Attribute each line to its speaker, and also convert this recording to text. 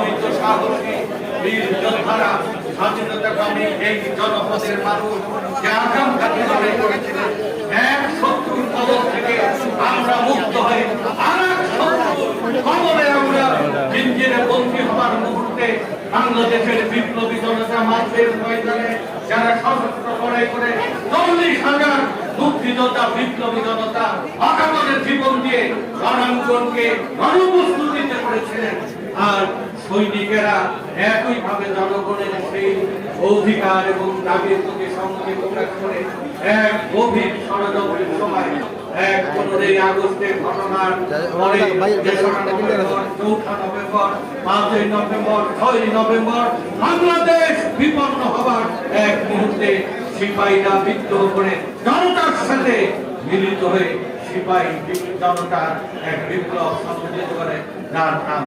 Speaker 1: অগণিত সাহসী বীর যোদ্ধারা স্বাধীনতাকামী এই জনপদের মানুষ যে আকাঙ্ক্ষাকে লড়াই করেছিলেন, এক শত্রুর কবল থেকে আমরা মুক্ত হয়ে আরেক শত্রুর কবলে আমরা জিঞ্জিরে বন্দী হওয়ার মুহূর্তে বাংলাদেশের বিপ্লবী জনতা মার্চের ময়দানে যারা সশস্ত্র লড়াই করে 40,000 মুক্তিযোদ্ধা বিপ্লবী জনতা অকাতরে জীবন দিয়ে রণাঙ্গনকে রণপ্রস্তুতিতে করেছিলেন, আর সৈনিকেরা একইভাবে জনগণের সেই অধিকার এবং দাবির প্রতি সংহতি প্রকাশ করে এক গভীর ষড়যন্ত্রের সময় 15 আগস্টের ঘটনার পরে 4 নভেম্বর 5 নভেম্বর 6 নভেম্বর বাংলাদেশ বিপন্ন হবার এক মুহূর্তে সিপাহীরা বিদ্রোহ করে জনতার সাথে মিলিত হয়ে সিপাহী জনতার এক বিপ্লব সংগঠিত করে, যার নাম